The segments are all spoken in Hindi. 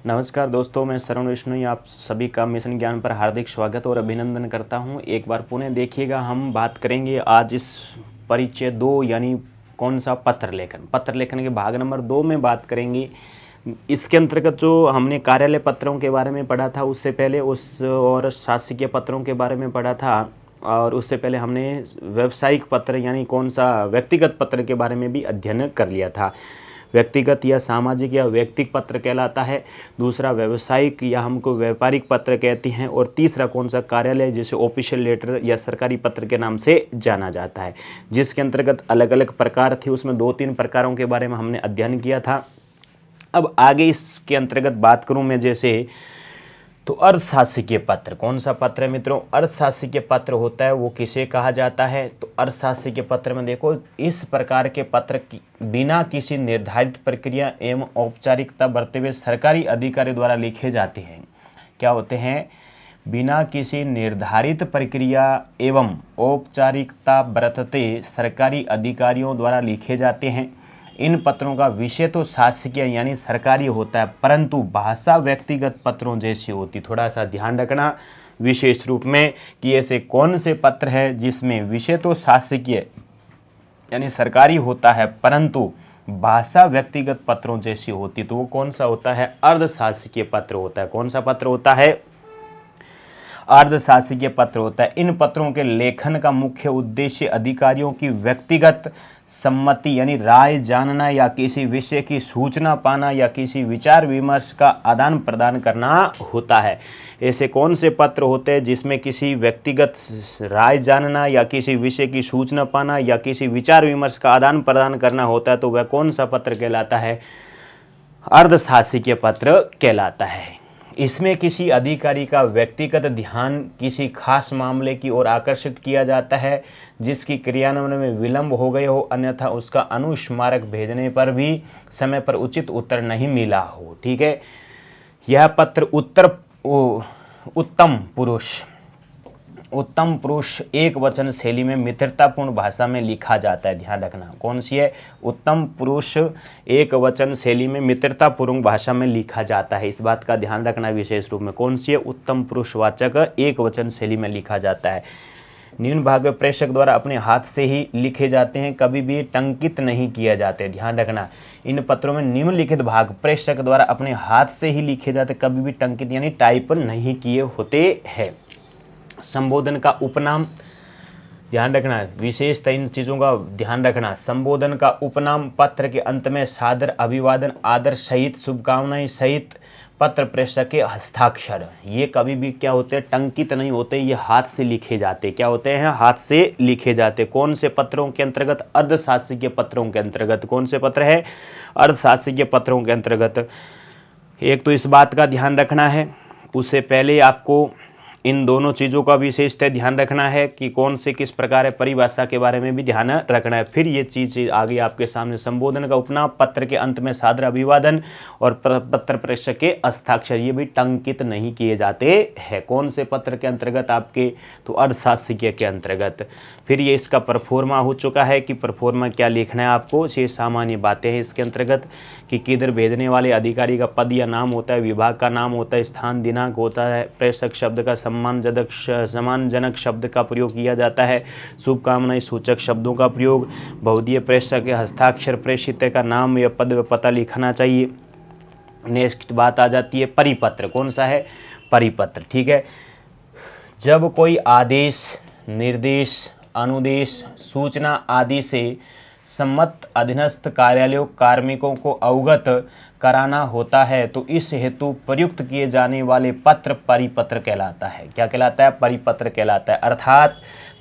नमस्कार दोस्तों, मैं श्रवण विष्णु आप सभी का मिशन ज्ञान पर हार्दिक स्वागत और अभिनंदन करता हूं। एक बार पुनः देखिएगा, हम बात करेंगे आज इस परिचय 2 यानी कौन सा पत्र लेखन के भाग नंबर 2 में बात करेंगे। इसके अंतर्गत जो हमने कार्यालय पत्रों के बारे में पढ़ा था उससे पहले और शासकीय पत्रों के बारे में पढ़ा था, और उससे पहले हमने व्यावसायिक पत्र यानी कौन सा व्यक्तिगत पत्र के बारे में भी अध्ययन कर लिया था। व्यक्तिगत या सामाजिक या वैयक्तिक पत्र कहलाता है, दूसरा व्यावसायिक या हमको व्यापारिक पत्र कहते हैं, और तीसरा कौन सा कार्यालय जिसे ऑफिशियल लेटर या सरकारी पत्र के नाम से जाना जाता है, जिसके अंतर्गत अलग अलग प्रकार थे। उसमें 2-3 प्रकारों के बारे में हमने अध्ययन किया था। अब आगे इसके अंतर्गत बात करूं मैं, जैसे तो अर्थशासकीय पत्र कौन सा पत्र है मित्रों? अर्थशासकीय पत्र होता है वो किसे कहा जाता है? तो अर्थशासकीय पत्र में देखो, इस प्रकार के पत्र बिना किसी निर्धारित प्रक्रिया एवं औपचारिकता बरते हुए सरकारी अधिकारी द्वारा लिखे जाते हैं। क्या होते हैं? बिना किसी निर्धारित प्रक्रिया एवं औपचारिकता बरतते सरकारी अधिकारियों द्वारा लिखे जाते हैं। इन पत्रों का विषय तो शासकीय यानी सरकारी होता है, परंतु भाषा व्यक्तिगत पत्रों जैसी होती। थोड़ा सा ध्यान रखना विशेष रूप में कि ऐसे कौन से पत्र हैं जिसमें विषय तो शासकीय यानी सरकारी होता है, परंतु भाषा व्यक्तिगत पत्रों जैसी होती। तो वो कौन सा होता है? अर्धशासकीय पत्र होता है। कौन सा पत्र होता है? अर्धशासकीय पत्र होता है। इन पत्रों के लेखन का मुख्य उद्देश्य अधिकारियों की व्यक्तिगत सम्मति यानी राय जानना या किसी विषय की सूचना पाना या किसी विचार विमर्श का आदान प्रदान करना होता है। ऐसे कौन से पत्र होते हैं जिसमें किसी व्यक्तिगत राय जानना या किसी विषय की सूचना पाना या किसी विचार विमर्श का आदान प्रदान करना होता है? तो वह कौन सा पत्र कहलाता है? अर्धशासकीय पत्र कहलाता है। इसमें किसी अधिकारी का व्यक्तिगत ध्यान किसी खास मामले की ओर आकर्षित किया जाता है जिसकी क्रियान्वयन में विलंब हो गए हो, अन्यथा उसका अनुस्मारक भेजने पर भी समय पर उचित उत्तर नहीं मिला हो। ठीक है, यह पत्र उत्तम पुरुष एक वचन शैली में मित्रतापूर्ण भाषा में लिखा जाता है। ध्यान रखना, कौन सी है? उत्तम पुरुष एक वचन शैली में मित्रतापूर्ण भाषा में लिखा जाता है। इस बात का ध्यान रखना विशेष रूप में। कौन सी है? उत्तम पुरुषवाचक एक वचन शैली में लिखा जाता है। निम्न भाग में प्रेषक द्वारा अपने हाथ से ही लिखे जाते हैं, कभी भी टंकित नहीं किए जाते। ध्यान रखना, इन पत्रों में निम्नलिखित भाग प्रेषक द्वारा अपने हाथ से ही लिखे जाते, कभी भी टंकित यानी टाइप नहीं किए होते हैं। संबोधन का उपनाम, ध्यान रखना विशेषतः इन चीज़ों का ध्यान रखना। संबोधन का उपनाम पत्र के अंत में सादर अभिवादन आदर सहित शुभकामनाएं सहित पत्र प्रेषक के हस्ताक्षर, ये कभी भी क्या होते हैं? टंकित नहीं होते, ये हाथ से लिखे जाते। क्या होते हैं? हाथ से लिखे जाते। कौन से पत्रों के अंतर्गत? अर्धशासकीय पत्रों के अंतर्गत। कौन से पत्र है? अर्धशासकीय पत्रों के अंतर्गत। एक तो इस बात का ध्यान रखना है, उससे पहले आपको इन दोनों चीज़ों का विशेषतः ध्यान रखना है कि कौन से किस प्रकार है, परिभाषा के बारे में भी ध्यान रखना है। फिर ये चीज़ आगे आपके सामने। संबोधन का उपनाम पत्र के अंत में सादर अभिवादन और पत्र प्रेषक के हस्ताक्षर, ये भी टंकित नहीं किए जाते हैं। कौन से पत्र के अंतर्गत? आपके तो अर्धशासकीय के अंतर्गत। फिर ये इसका परफॉर्मा हो चुका है कि परफॉर्मा क्या लिखना है आपको। ये सामान्य बातें हैं इसके अंतर्गत कि किधर भेजने वाले अधिकारी का पद या नाम होता है, विभाग का नाम होता है, स्थान दिनांक होता है, प्रेषक शब्द का सम्मानजनक शब्द का प्रयोग किया जाता है, शुभकामनाएं सूचक शब्दों का प्रयोग, बहुधीय प्रेषक के हस्ताक्षर, प्रेषित का नाम या पद व पता लिखना चाहिए। नेक्स्ट बात आ जाती है परिपत्र। कौन सा है? परिपत्र। ठीक है, जब कोई आदेश, निर्देश, अनुदेश, सूचना आदि से सम्मत अधीनस्थ कार्यालयों कार्मिकों को अवगत कराना होता है तो इस हेतु प्रयुक्त किए जाने वाले पत्र परिपत्र कहलाता है। क्या कहलाता है? परिपत्र कहलाता है। अर्थात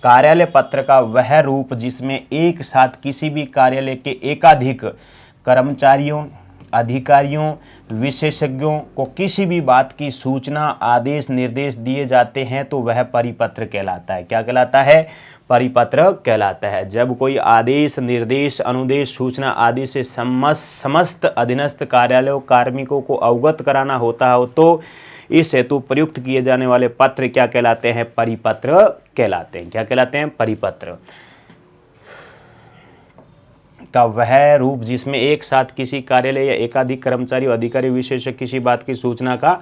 कार्यालय पत्र का वह रूप जिसमें एक साथ किसी भी कार्यालय के एकाधिक कर्मचारियों, अधिकारियों, विशेषज्ञों को किसी भी बात की सूचना, आदेश, निर्देश दिए जाते हैं तो वह परिपत्र कहलाता है। क्या कहलाता है? परिपत्र कहलाता है। जब कोई आदेश, निर्देश, अनुदेश, सूचना आदि से समस्त अधीनस्थ कार्यालयों कार्मिकों को अवगत कराना होता हो तो इस हेतु प्रयुक्त किए जाने वाले पत्र क्या कहलाते हैं? परिपत्र कहलाते हैं। क्या कहलाते हैं? परिपत्र। का वह रूप जिसमें एक साथ किसी कार्यालय या एकाधिक कर्मचारी और अधिकारी विशेष किसी बात की सूचना का,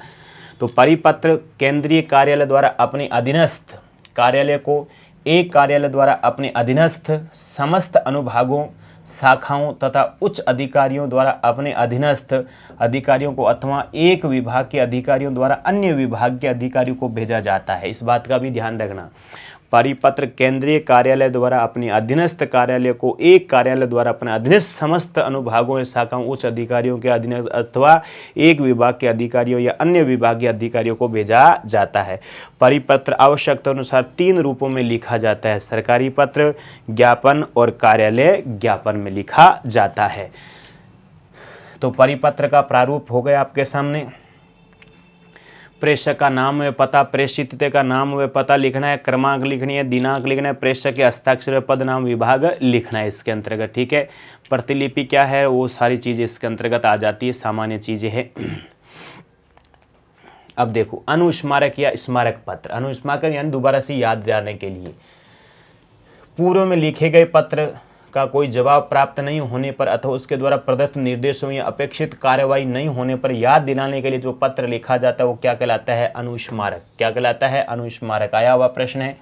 तो परिपत्र केंद्रीय कार्यालय द्वारा अपने अधीनस्थ कार्यालय को एक कार्यालय द्वारा अपने अधीनस्थ समस्त अनुभागों, शाखाओं तथा उच्च अधिकारियों द्वारा अपने अधीनस्थ अधिकारियों को अथवा एक विभाग के अधिकारियों द्वारा अन्य विभाग के अधिकारियों को भेजा जाता है। इस बात का भी ध्यान रखना। परिपत्र केंद्रीय कार्यालय द्वारा अपने अधीनस्थ कार्यालय को एक कार्यालय द्वारा अपने अधीनस्थ समस्त अनुभागों या शाखाओं, उच्च अधिकारियों के अधीनस्थ अथवा एक विभाग के अधिकारियों या अन्य विभागीय अधिकारियों को भेजा जाता है। परिपत्र आवश्यकता अनुसार 3 रूपों में लिखा जाता है, सरकारी पत्र, ज्ञापन और कार्यालय ज्ञापन में लिखा जाता है। तो परिपत्र का प्रारूप हो गया आपके सामने। प्रेषक का नाम व पता, प्रेषित का नाम व पता लिखना है, क्रमांक लिखनी है, दिनांक लिखना है, प्रेषक के हस्ताक्षर, पद, नाम, विभाग लिखना है इसके अंतर्गत। ठीक है, प्रतिलिपि क्या है वो सारी चीजें इसके अंतर्गत आ जाती है, सामान्य चीजें हैं। अब देखो अनुस्मारक या स्मारक पत्र। अनुस्मारक यानी दोबारा से याद दिलाने के लिए, पूर्व में लिखे गए पत्र का कोई जवाब प्राप्त नहीं होने पर अथवा उसके द्वारा प्रदत्त निर्देशों या अपेक्षित कार्यवाही नहीं होने पर याद दिलाने के लिए जो पत्र लिखा जाता है वो क्या कहलाता है? अनुस्मारक। क्या कहलाता है? अनुस्मारक। आया हुआ प्रश्न है।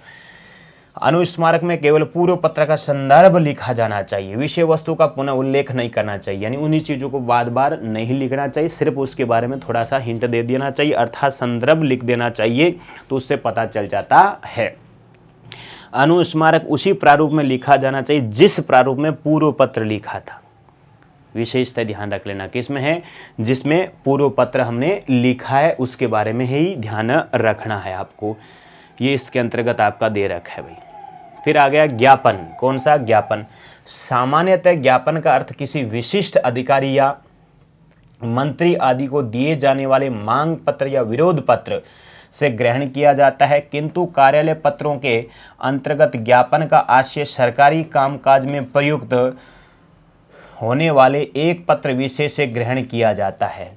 अनुस्मारक में केवल पूर्व पत्र का संदर्भ लिखा जाना चाहिए, विषय वस्तु का पुनः उल्लेख नहीं करना चाहिए, यानी उन्हीं चीजों को बार बार नहीं लिखना चाहिए, सिर्फ उसके बारे में थोड़ा सा हिंट दे देना चाहिए, अर्थात संदर्भ लिख देना चाहिए, तो उससे पता चल जाता है। अनुस्मारक उसी प्रारूप में लिखा जाना चाहिए जिस प्रारूप में पूर्व पत्र लिखा था। विशेषता ध्यान रख लेना किसमें है? जिसमें पूर्व पत्र हमने लिखा है उसके बारे में ही ध्यान रखना है आपको। ये इसके अंतर्गत आपका दे रखा है भाई। फिर आ गया ज्ञापन। कौन सा? ज्ञापन। सामान्यतः ज्ञापन का अर्थ किसी विशिष्ट अधिकारी या मंत्री आदि को दिए जाने वाले मांग पत्र या विरोध पत्र से ग्रहण किया जाता है, किंतु कार्यालय पत्रों के अंतर्गत ज्ञापन का आशय सरकारी कामकाज में प्रयुक्त होने वाले एक पत्र विशेष से ग्रहण किया जाता है।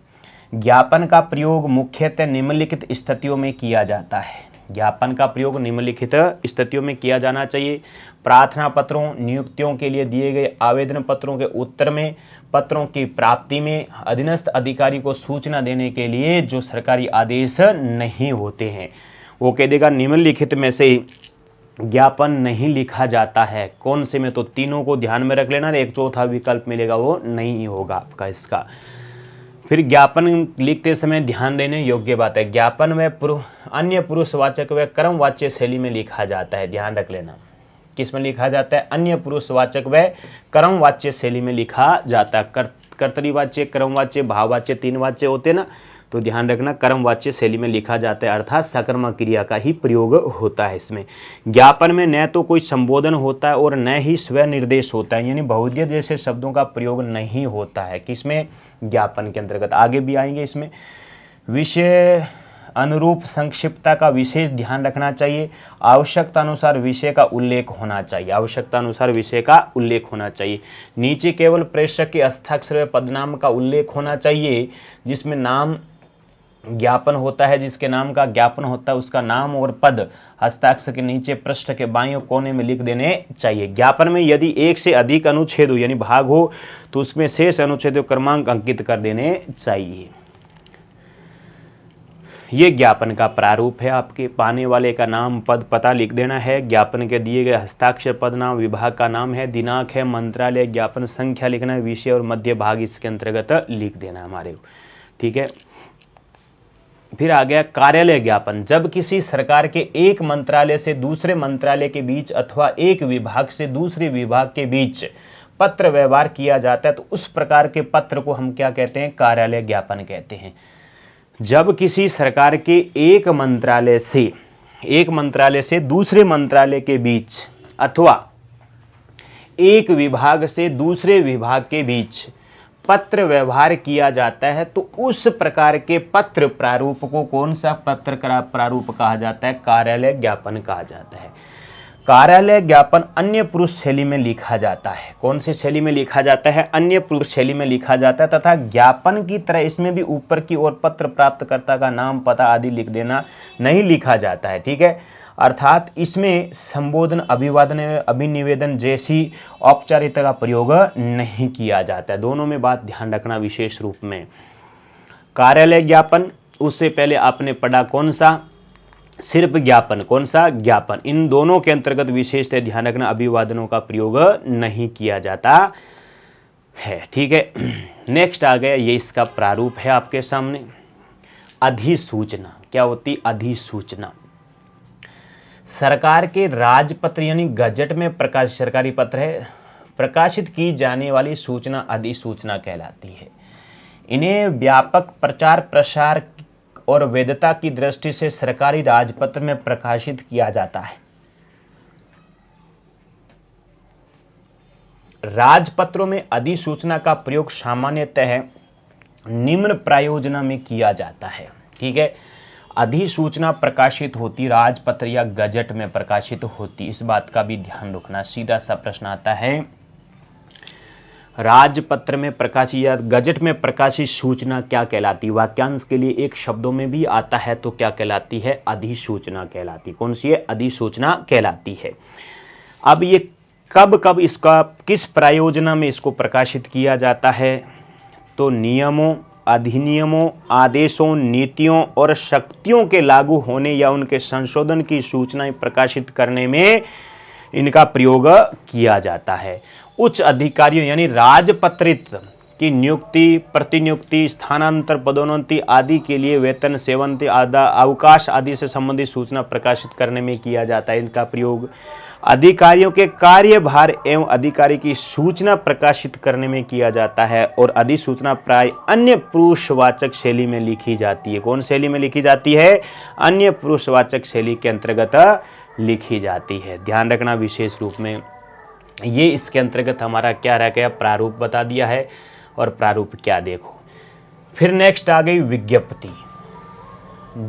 ज्ञापन का प्रयोग मुख्यतः निम्नलिखित स्थितियों में किया जाता है। ज्ञापन का प्रयोग निम्नलिखित स्थितियों में किया जाना चाहिए। प्रार्थना पत्रों, नियुक्तियों के लिए दिए गए आवेदन पत्रों के उत्तर में, पत्रों की प्राप्ति में, अधीनस्थ अधिकारी को सूचना देने के लिए जो सरकारी आदेश नहीं होते हैं, वो कह देगा निम्नलिखित में से ज्ञापन नहीं लिखा जाता है। कौन से में? तो तीनों को ध्यान में रख लेना, एक चौथा विकल्प मिलेगा वो नहीं होगा आपका इसका। फिर ज्ञापन लिखते समय ध्यान देने योग्य बात है, ज्ञापन में अन्य पुरुषवाचक व कर्मवाच्य शैली में लिखा जाता है। ध्यान रख लेना किस में लिखा जाता है? अन्य पुरुषवाचक व कर्मवाच्य शैली में लिखा जाता है। कर्तरीवाच्य, कर्मवाच्य, भाववाच्य 3 वाच्य होते ना, तो ध्यान रखना कर्मवाच्य शैली में लिखा जाता है, अर्थात सकर्मक क्रिया का ही प्रयोग होता है इसमें। ज्ञापन में न तो कोई संबोधन होता है और न ही स्व निर्देश होता है, यानी बहुधीय जैसे शब्दों का प्रयोग नहीं होता है। किसमें? ज्ञापन के अंतर्गत। आगे भी आएंगे इसमें। विषय अनुरूप संक्षिप्तता का विशेष ध्यान रखना चाहिए। आवश्यकता अनुसार विषय का उल्लेख होना चाहिए। आवश्यकता अनुसार विषय का उल्लेख होना चाहिए। नीचे केवल प्रेषक के हस्ताक्षर व पदनाम का उल्लेख होना चाहिए। जिसमें नाम ज्ञापन होता है, जिसके नाम का ज्ञापन होता है उसका नाम और पद हस्ताक्षर के नीचे पृष्ठ के बाईं कोने में लिख देने चाहिए। ज्ञापन में यदि एक से अधिक अनुच्छेद हो यानी भाग हो तो उसमें शेष अनुच्छेद क्रमांक अंकित कर देने चाहिए। ये ज्ञापन का प्रारूप है। आपके पाने वाले का नाम, पद, पता लिख देना है। ज्ञापन के दिए गए हस्ताक्षर, पद, नाम, विभाग का नाम है, दिनांक है, मंत्रालय, ज्ञापन संख्या लिखना है, विषय और मध्य भाग इसके अंतर्गत लिख देना हमारे। ठीक है। फिर आ गया कार्यालय ज्ञापन। जब किसी सरकार के एक मंत्रालय से दूसरे मंत्रालय के बीच अथवा एक विभाग से दूसरे विभाग के बीच पत्र व्यवहार किया जाता है तो उस प्रकार के पत्र को हम क्या कहते हैं? कार्यालय ज्ञापन कहते हैं। जब किसी सरकार के एक मंत्रालय से दूसरे मंत्रालय के बीच अथवा एक विभाग से दूसरे विभाग के बीच पत्र व्यवहार किया जाता है तो उस प्रकार के पत्र प्रारूप को कौन सा पत्र प्रारूप कहा जाता है? कार्यालय ज्ञापन कहा जाता है। कार्यालय ज्ञापन अन्य पुरुष शैली में लिखा जाता है। कौन सी शैली में लिखा जाता है? अन्य पुरुष शैली में लिखा जाता है तथा ज्ञापन की तरह इसमें भी ऊपर की ओर पत्र प्राप्तकर्ता का नाम, पता आदि लिख देना नहीं लिखा जाता है। ठीक है। अर्थात इसमें संबोधन, अभिवादन, अभिनिवेदन जैसी औपचारिकता का प्रयोग नहीं किया जाता है। दोनों में बात ध्यान रखना विशेष रूप में। कार्यालय ज्ञापन, उससे पहले आपने पढ़ा कौन सा, सिर्फ ज्ञापन, कौन सा, ज्ञापन। इन दोनों के अंतर्गत विशेषतः ध्यान रखना अभिवादनों का प्रयोग नहीं किया जाता है। ठीक है, नेक्स्ट आ गया, ये इसका प्रारूप है आपके सामने। अधिसूचना क्या होती, अधिसूचना सरकार के राजपत्र यानी गजट में प्रकाशित, सरकारी पत्र है, प्रकाशित की जाने वाली सूचना अधिसूचना कहलाती है। इन्हें व्यापक प्रचार प्रसार और वैधता की दृष्टि से सरकारी राजपत्र में प्रकाशित किया जाता है। राजपत्रों में अधिसूचना का प्रयोग सामान्यतः निम्न प्रयोजना में किया जाता है। ठीक है, अधिसूचना प्रकाशित होती राजपत्र या गजट में प्रकाशित होती, इस बात का भी ध्यान रखना। सीधा सा प्रश्न आता है, राजपत्र में प्रकाशित या गजट में प्रकाशित सूचना क्या कहलाती है? वाक्यांश के लिए एक शब्दों में भी आता है तो क्या कहलाती है? अधिसूचना कहलाती। कौन सी है? अधिसूचना कहलाती है। अब ये कब कब इसका किस प्रयोजना में इसको प्रकाशित किया जाता है? तो नियमों, अधिनियमों, आदेशों, नीतियों और शक्तियों के लागू होने या उनके संशोधन की सूचनाएं प्रकाशित करने में इनका प्रयोग किया जाता है। उच्च अधिकारियों यानी राजपत्रित की नियुक्ति, प्रतिनियुक्ति, स्थानांतर, पदोन्नति आदि के लिए वेतन, सेवांति, अवकाश आदि से संबंधित सूचना प्रकाशित करने में किया जाता है इनका प्रयोग। अधिकारियों के कार्यभार एवं अधिकारी की सूचना प्रकाशित करने में किया जाता है। और अधिसूचना प्राय अन्य पुरुषवाचक शैली में लिखी जाती है। कौन शैली में लिखी जाती है? अन्य पुरुषवाचक शैली के अंतर्गत लिखी जाती है। ध्यान रखना विशेष रूप में। ये इसके अंतर्गत हमारा क्या रह गया? प्रारूप बता दिया है। और प्रारूप क्या देखो। फिर नेक्स्ट आ गई विज्ञप्ति।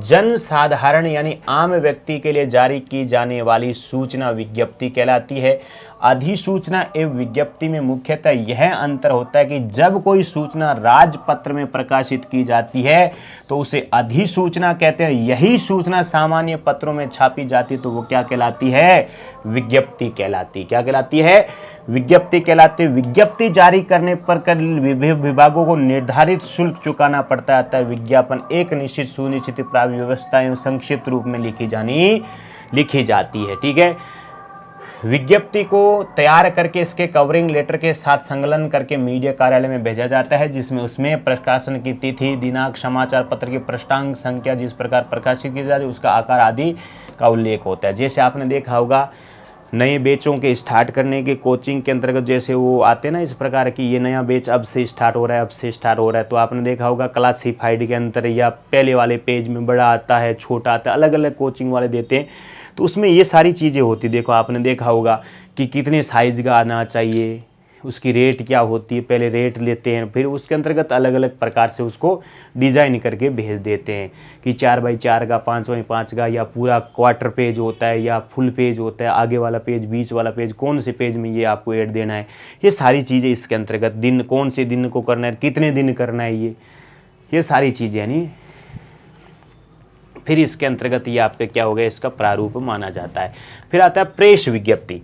जन साधारण यानी आम व्यक्ति के लिए जारी की जाने वाली सूचना विज्ञप्ति कहलाती है। अधिसूचना एवं विज्ञप्ति में मुख्यतः यह अंतर होता है कि जब कोई सूचना राजपत्र में प्रकाशित की जाती है तो उसे अधिसूचना कहते हैं। यही सूचना सामान्य पत्रों में छापी जाती तो वो क्या कहलाती है? विज्ञप्ति कहलाती। क्या कहलाती है? विज्ञप्ति कहलाती। विज्ञप्ति जारी करने पर विभागों को निर्धारित शुल्क चुकाना पड़ता है। विज्ञापन एक निश्चित सुनिश्चित प्राप्त व्यवस्था एवं संक्षिप्त रूप में लिखी जाती है। ठीक है, विज्ञप्ति को तैयार करके इसके कवरिंग लेटर के साथ संकलन करके मीडिया कार्यालय में भेजा जाता है, जिसमें उसमें प्रकाशन की तिथि, दिनांक, समाचार पत्र की पृष्ठांक संख्या, जिस प्रकार प्रकाशित की जाती है उसका आकार आदि का उल्लेख होता है। जैसे आपने देखा होगा नए बैचों के स्टार्ट करने के कोचिंग के अंतर्गत जैसे वो आते ना, इस प्रकार की ये नया बैच अब से स्टार्ट हो रहा है, अब से स्टार्ट हो रहा है, तो आपने देखा होगा क्लासिफाइड के अंतर या पहले वाले पेज में बड़ा आता है, छोटा आता है, अलग अलग कोचिंग वाले देते हैं। तो उसमें ये सारी चीज़ें होती। देखो आपने देखा होगा कि कितने साइज का आना चाहिए, उसकी रेट क्या होती है, पहले रेट लेते हैं, फिर उसके अंतर्गत अलग अलग प्रकार से उसको डिज़ाइन करके भेज देते हैं कि 4x4 का, 5x5 का, या पूरा क्वार्टर पेज होता है या फुल पेज होता है, आगे वाला पेज, बीच वाला पेज, कौन से पेज में ये आपको ऐड देना है। ये सारी चीज़ें इसके अंतर्गत, दिन कौन से दिन को करना है, कितने दिन करना है, ये सारी चीज़ें यानी फिर इसके अंतर्गत ये आपके क्या हो गया? इसका प्रारूप माना जाता है। फिर आता है प्रेस विज्ञप्ति।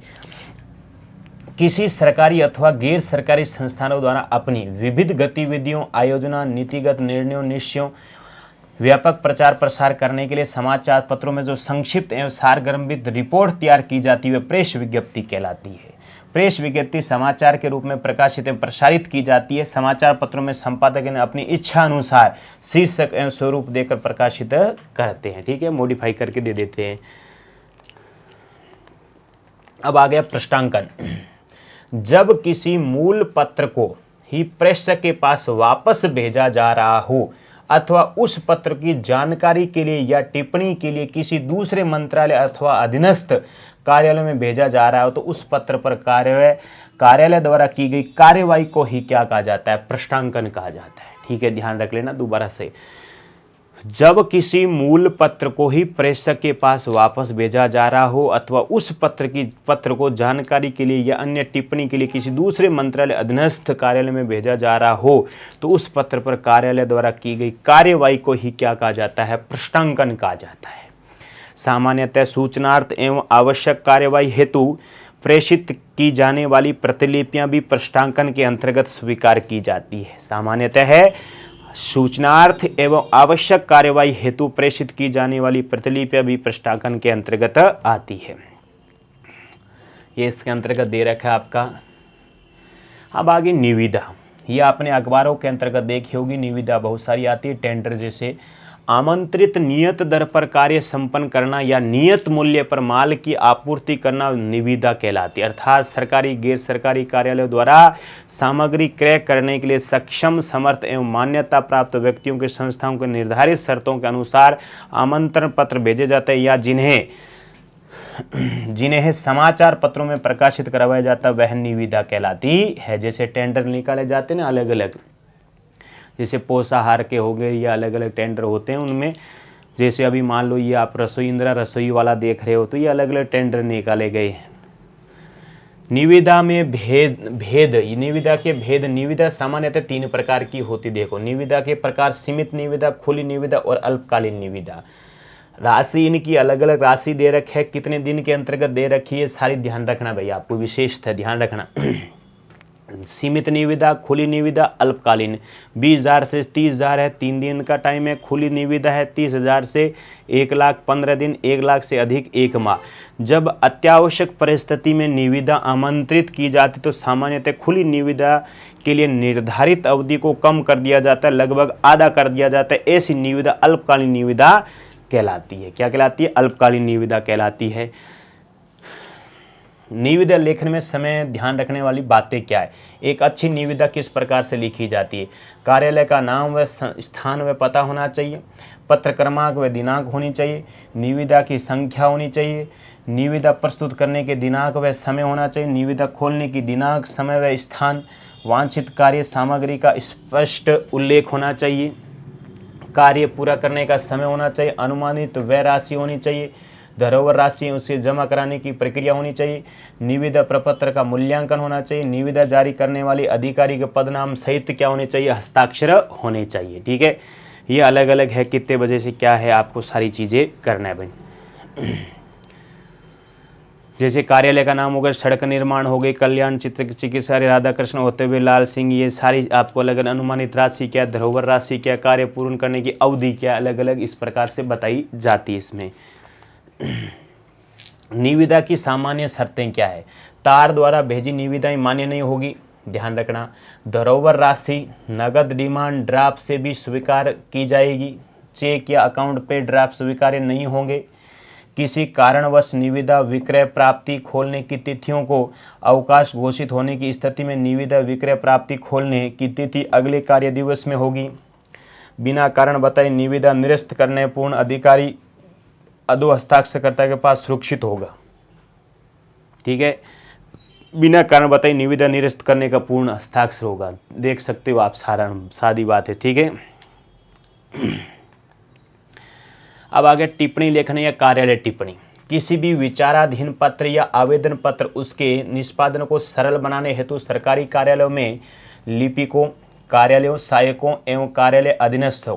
किसी सरकारी अथवा गैर सरकारी संस्थानों द्वारा अपनी विविध गतिविधियों, आयोजना, नीतिगत निर्णयों, निश्चयों व्यापक प्रचार प्रसार करने के लिए समाचार पत्रों में जो संक्षिप्त एवं सारगर्भित रिपोर्ट तैयार की जाती है प्रेस विज्ञप्ति कहलाती है। प्रेस विज्ञप्ति समाचार के रूप में प्रकाशित एवं प्रसारित की जाती है। समाचार पत्रों में संपादक ने अपनी इच्छा अनुसार शीर्षक एवं स्वरूप देकर प्रकाशित करते हैं। ठीक है, मॉडिफाई करके दे देते हैं। अब आ गया पृष्ठांकन। जब किसी मूल पत्र को ही प्रेषक के पास वापस भेजा जा रहा हो अथवा उस पत्र की जानकारी के लिए या टिप्पणी के लिए किसी दूसरे मंत्रालय अथवा अधीनस्थ कार्यालय में भेजा जा रहा हो तो उस पत्र पर कार्यालय द्वारा की गई कार्यवाही को ही क्या कहा जाता है? पृष्ठांकन कहा जाता है। ठीक है, ध्यान रख लेना दोबारा से। जब किसी मूल पत्र को ही प्रेषक के पास वापस भेजा जा रहा हो अथवा उस पत्र को जानकारी के लिए या अन्य टिप्पणी के लिए किसी दूसरे मंत्रालय अधीनस्थ कार्यालय में भेजा जा रहा हो तो उस पत्र पर कार्यालय द्वारा की गई कार्यवाही को ही क्या कहा जाता है? पृष्ठांकन कहा जाता है। सामान्यतः सूचनार्थ एवं आवश्यक कार्यवाही हेतु प्रेषित की जाने वाली प्रतिलिपियां भी पृष्ठांकन के अंतर्गत स्वीकार की जाती है। सामान्यतः है सूचनार्थ एवं आवश्यक कार्यवाही हेतु प्रेषित की जाने वाली प्रतिलिपियां भी पृष्ठांकन के अंतर्गत आती है। ये इसके अंतर्गत दे रखा है आपका। अब आगे निविदा, ये आपने अखबारों के अंतर्गत देखी होगी। निविदा बहुत सारी आती है। टेंडर जैसे आमंत्रित नियत दर पर कार्य संपन्न करना या नियत मूल्य पर माल की आपूर्ति करना निविदा कहलाती है। अर्थात सरकारी गैर सरकारी कार्यालयों द्वारा सामग्री क्रय करने के लिए सक्षम समर्थ एवं मान्यता प्राप्त व्यक्तियों के संस्थाओं के निर्धारित शर्तों के अनुसार आमंत्रण पत्र भेजे जाते हैं या जिन्हें समाचार पत्रों में प्रकाशित करवाया जाता वह निविदा कहलाती है। जैसे टेंडर निकाले जाते हैं ना अलग अलग, जैसे पोषाहार के हो गए या अलग अलग टेंडर होते हैं, उनमें जैसे अभी मान लो ये आप रसोई इंदिरा रसोई वाला देख रहे हो तो ये अलग अलग टेंडर निकाले गए। निविदा में भेद निविदा के भेद। निविदा सामान्यतः 3 प्रकार की होती। देखो निविदा के प्रकार सीमित निविदा, खुली निविदा और अल्पकालीन निविदा। राशि इनकी अलग अलग राशि दे रखी है, कितने दिन के अंतर्गत दे रखी है, सारी ध्यान रखना भाई, आपको विशेषता ध्यान रखना। सीमित निविदा, खुली निविदा, अल्पकालीन। 20,000 से 30,000 है, 3 दिन का टाइम है। खुली निविदा है 30,000 से 1,15 दिन, 1 लाख से अधिक 1 माह। जब अत्यावश्यक परिस्थिति में निविदा आमंत्रित की जाती तो सामान्यतः खुली निविदा के लिए निर्धारित अवधि को कम कर दिया जाता है, लगभग आधा कर दिया जाता है। ऐसी निविदा अल्पकालीन निविदा कहलाती है। क्या कहलाती है? अल्पकालीन निविदा कहलाती है। निविदा लेखन में समय ध्यान रखने वाली बातें क्या है? एक अच्छी निविदा किस प्रकार से लिखी जाती है? कार्यालय का नाम व स्थान व पता होना चाहिए, पत्र क्रमांक व दिनांक होनी चाहिए, निविदा की संख्या होनी चाहिए, निविदा प्रस्तुत करने के दिनांक व समय होना चाहिए, निविदा खोलने की दिनांक, समय व स्थान, वांछित कार्य सामग्री का स्पष्ट उल्लेख होना चाहिए, कार्य पूरा करने का समय होना चाहिए, अनुमानित व्यय राशि होनी चाहिए, धरोहर राशि उसे जमा कराने की प्रक्रिया होनी चाहिए, निविदा प्रपत्र का मूल्यांकन होना चाहिए, निविदा जारी करने वाले अधिकारी के पद नाम सहित क्या होने चाहिए, हस्ताक्षर होने चाहिए। ठीक है, ये अलग अलग है कितने बजे से क्या है, आपको सारी चीज़ें करना है भाई। जैसे कार्यालय का नाम हो गया, सड़क निर्माण हो गई, कल्याण चिकित्सा राधा कृष्ण होते हुए लाल सिंह, ये सारी आपको अलग अलग, अनुमानित राशि क्या, धरोहर राशि क्या, कार्य पूर्ण करने की अवधि क्या, अलग अलग इस प्रकार से बताई जाती है इसमें। निविदा की सामान्य शर्तें क्या है? तार द्वारा भेजी निविदाएं मान्य नहीं होगी, ध्यान रखना। धरोहर राशि नगद डिमांड ड्राफ्ट से भी स्वीकार की जाएगी, चेक या अकाउंट पे ड्राफ्ट स्वीकार्य नहीं होंगे। किसी कारणवश निविदा विक्रय प्राप्ति खोलने की तिथियों को अवकाश घोषित होने की स्थिति में निविदा विक्रय प्राप्ति खोलने की तिथि अगले कार्य दिवस में होगी। बिना कारण बताए निविदा निरस्त करने पूर्ण अधिकारी अधो हस्ताक्षरकर्ता के पास सुरक्षित होगा। ठीक है, बिना कारण बताए निविदा निरस्त करने का पूर्ण हस्ताक्षर होगा। देख सकते हो आप, सादी बात है। ठीक है, अब आगे टिप्पणी लेखन या कार्यालय टिप्पणी। किसी भी विचाराधीन पत्र या आवेदन पत्र उसके निष्पादन को सरल बनाने हेतु सरकारी कार्यालयों में लिपिकों, कार्यालयों, सहायकों एवं कार्यालय अधीनस्थों,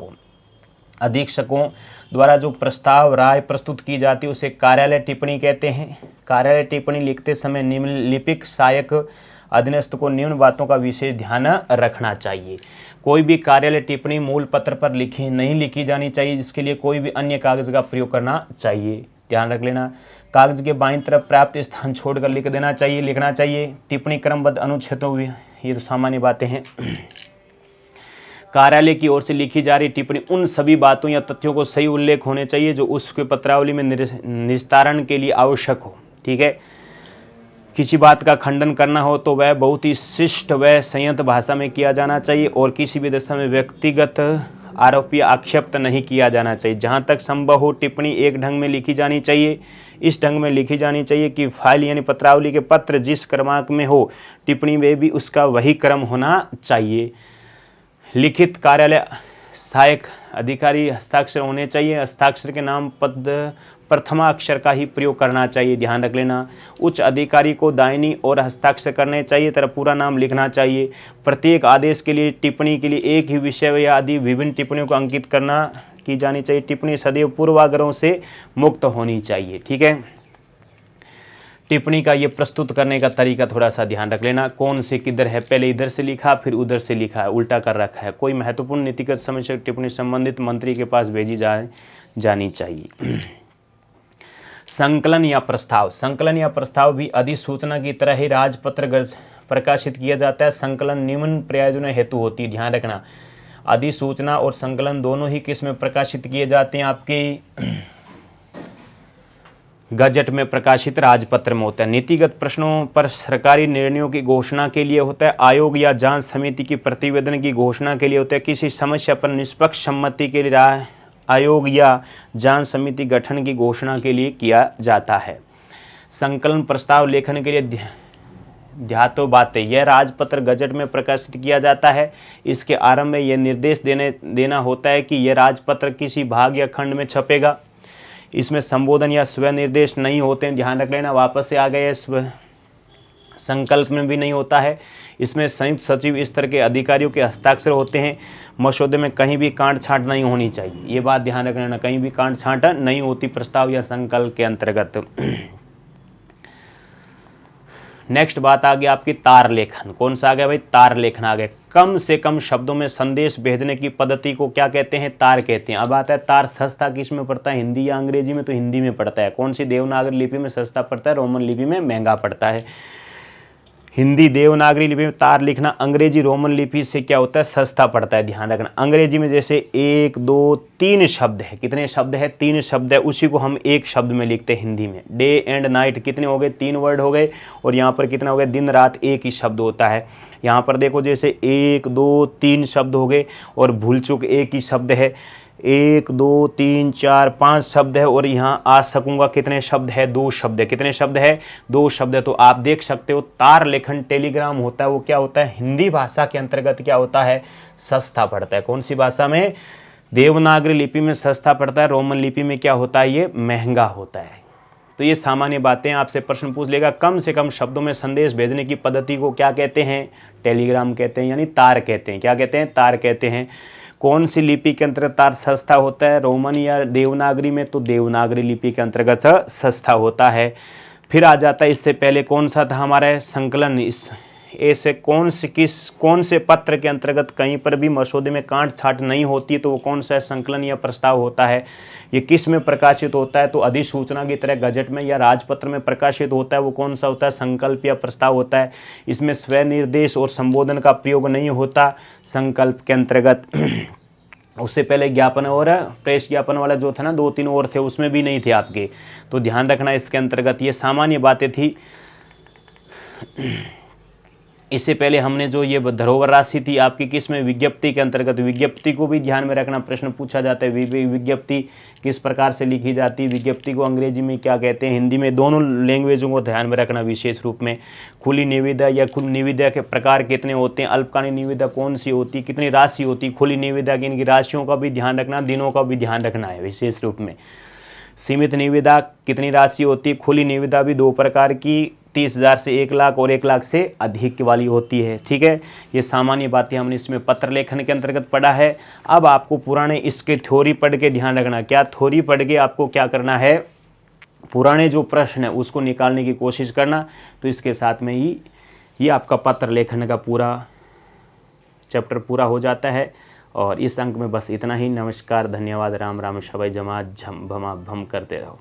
अधीक्षकों द्वारा जो प्रस्ताव राय प्रस्तुत की जाती है उसे कार्यालय टिप्पणी कहते हैं। कार्यालय टिप्पणी लिखते समय निम्न लिपिक, सहायक, अधीनस्थ को निम्न बातों का विशेष ध्यान रखना चाहिए। कोई भी कार्यालय टिप्पणी मूल पत्र पर नहीं लिखी जानी चाहिए, जिसके लिए कोई भी अन्य कागज का प्रयोग करना चाहिए। ध्यान रख लेना, कागज के बाईं तरफ प्राप्त स्थान छोड़कर लिख देना चाहिए, लिखना चाहिए। टिप्पणी क्रमबद्ध अनुच्छेदों में, ये तो सामान्य बातें हैं। कार्यालय की ओर से लिखी जा रही टिप्पणी उन सभी बातों या तथ्यों को सही उल्लेख होने चाहिए जो उसके पत्रावली में निस्तारण के लिए आवश्यक हो। ठीक है, किसी बात का खंडन करना हो तो वह बहुत ही शिष्ट व संयत भाषा में किया जाना चाहिए और किसी भी दशा में व्यक्तिगत आरोप या आक्षेप नहीं किया जाना चाहिए। जहाँ तक संभव हो टिप्पणी एक ढंग में लिखी जानी चाहिए। इस ढंग में लिखी जानी चाहिए कि फाइल यानी पत्रावली के पत्र जिस क्रमांक में हो, टिप्पणी में भी उसका वही क्रम होना चाहिए। लिखित कार्यालय सहायक अधिकारी हस्ताक्षर होने चाहिए। हस्ताक्षर के नाम पद प्रथमा अक्षर का ही प्रयोग करना चाहिए, ध्यान रख लेना। उच्च अधिकारी को दाहिनी ओर हस्ताक्षर करने चाहिए, तरह पूरा नाम लिखना चाहिए। प्रत्येक आदेश के लिए, टिप्पणी के लिए एक ही विषय या आदि विभिन्न टिप्पणियों को अंकित करना की जानी चाहिए। टिप्पणी सदैव पूर्वाग्रहों से मुक्त होनी चाहिए। ठीक है, टिप्पणी का ये प्रस्तुत करने का तरीका थोड़ा सा ध्यान रख लेना। कौन से किधर है, पहले इधर से लिखा फिर उधर से लिखा है, उल्टा कर रखा है। कोई महत्वपूर्ण नीतिगत समस्या टिप्पणी संबंधित मंत्री के पास भेजी जानी चाहिए। संकलन या प्रस्ताव, संकलन या प्रस्ताव भी अधिसूचना की तरह ही राजपत्र प्रकाशित किया जाता है। संकलन निम्न प्रयोजनों हेतु होती है, ध्यान रखना। अधिसूचना और संकलन दोनों ही किस में प्रकाशित किए जाते हैं, आपके गजट में प्रकाशित राजपत्र में होता है। नीतिगत प्रश्नों पर सरकारी निर्णयों की घोषणा के लिए होता है। आयोग या जांच समिति की प्रतिवेदन की घोषणा के लिए होता है। किसी समस्या पर निष्पक्ष सम्मति के लिए आयोग या जांच समिति गठन की घोषणा के लिए किया जाता है। संकलन प्रस्ताव लेखन के लिए ध्यातो बातें, यह राजपत्र गजट में प्रकाशित किया जाता है। इसके आरंभ में यह निर्देश देना होता है कि यह राजपत्र किसी भाग या खंड में छपेगा। इसमें संबोधन या स्वनिर्देश नहीं होते हैं, ध्यान रख लेना। वापस से आ गए, संकल्प में भी नहीं होता है। इसमें संयुक्त सचिव स्तर के अधिकारियों के हस्ताक्षर होते हैं। मसौदे में कहीं भी काट छांट नहीं होनी चाहिए, ये बात ध्यान रख लेना, कहीं भी काट छांट नहीं होती प्रस्ताव या संकल्प के अंतर्गत। नेक्स्ट बात आ गया आपकी तार लेखन। कौन सा आ गया भाई, तार लेखन आ गया। कम से कम शब्दों में संदेश भेजने की पद्धति को क्या कहते हैं, तार कहते हैं। अब आता है तार सस्ता किस में पड़ता है, हिंदी या अंग्रेजी में, तो हिंदी में पड़ता है। कौन सी देवनागरी लिपि में सस्ता पड़ता है, रोमन लिपि में महंगा पड़ता है। हिंदी देवनागरी लिपि में तार लिखना, अंग्रेजी रोमन लिपि से क्या होता है, सस्ता पड़ता है, ध्यान रखना। अंग्रेजी में जैसे 1 2 3 शब्द है, कितने शब्द है, 3 शब्द है, उसी को हम एक शब्द में लिखते हैं हिंदी में। डे एंड नाइट कितने हो गए, 3 वर्ड हो गए। और यहाँ पर कितना हो गया, दिन रात एक ही शब्द होता है। यहाँ पर देखो जैसे 1 2 3 शब्द हो गए और भूल चूक एक ही शब्द है। 1 2 3 4 5 शब्द है और यहाँ आ सकूंगा कितने शब्द है, 2 शब्द है। कितने शब्द है, 2 शब्द है। तो आप देख सकते हो तार लेखन टेलीग्राम होता है, वो क्या होता है, हिंदी भाषा के अंतर्गत क्या होता है, सस्ता पड़ता है। कौन सी भाषा में, देवनागरी लिपि में सस्ता पड़ता है, रोमन लिपि में क्या होता है, ये महंगा होता है। तो ये सामान्य बातें, आपसे प्रश्न पूछ लेगा। कम से कम शब्दों में संदेश भेजने की पद्धति को क्या कहते हैं, टेलीग्राम कहते हैं, यानी तार कहते हैं। क्या कहते हैं, तार कहते हैं। कौन सी लिपि के अंतर्गत तार सस्ता होता है, रोमन या देवनागरी में, तो देवनागरी लिपि के अंतर्गत सस्ता होता है। फिर आ जाता है, इससे पहले कौन सा था हमारा संकलन। इस ऐसे कौन से पत्र के अंतर्गत कहीं पर भी मसौदे में काट छाट नहीं होती, तो वो कौन सा संकलन या प्रस्ताव होता है। ये किस में प्रकाशित होता है, तो अधिसूचना की तरह गजट में या राजपत्र में प्रकाशित होता है। वो कौन सा होता है, संकल्प या प्रस्ताव होता है। इसमें स्वनिर्देश और संबोधन का प्रयोग नहीं होता संकल्प के अंतर्गत। उससे पहले ज्ञापन और प्रेस ज्ञापन वाला जो था ना, 2-3 और थे, उसमें भी नहीं थे आपके, तो ध्यान रखना इसके अंतर्गत। ये सामान्य बातें थी। इससे पहले हमने जो ये धरोहर राशि थी आपकी किस में, विज्ञप्ति के अंतर्गत। विज्ञप्ति को भी ध्यान में रखना, प्रश्न पूछा जाता है विज्ञप्ति किस प्रकार से लिखी जाती है, विज्ञप्ति को अंग्रेजी में क्या कहते हैं, हिंदी में, दोनों लैंग्वेजों को ध्यान में रखना विशेष रूप में। खुली निविदा या खुली निविदा के प्रकार कितने होते हैं, अल्पकालीन निविदा कौन सी होती है, कितनी राशि होती है, खुली निविदा की इनकी राशियों का भी ध्यान रखना, दिनों का भी ध्यान रखना है विशेष रूप में। सीमित निविदा कितनी राशि होती है, खुली निविदा भी 2 प्रकार की, 30,000 से 1 लाख और 1 लाख से अधिक वाली होती है। ठीक है, ये सामान्य बातें हमने इसमें पत्र लेखन के अंतर्गत पढ़ा है। अब आपको पुराने इसके थ्योरी पढ़ के ध्यान रखना, क्या थ्योरी पढ़ के आपको क्या करना है, पुराने जो प्रश्न है उसको निकालने की कोशिश करना। तो इसके साथ में ही ये आपका पत्र लेखन का पूरा चैप्टर पूरा हो जाता है। और इस अंक में बस इतना ही। नमस्कार, धन्यवाद, राम राम, शबै जमा झम भमा भम करते रहो।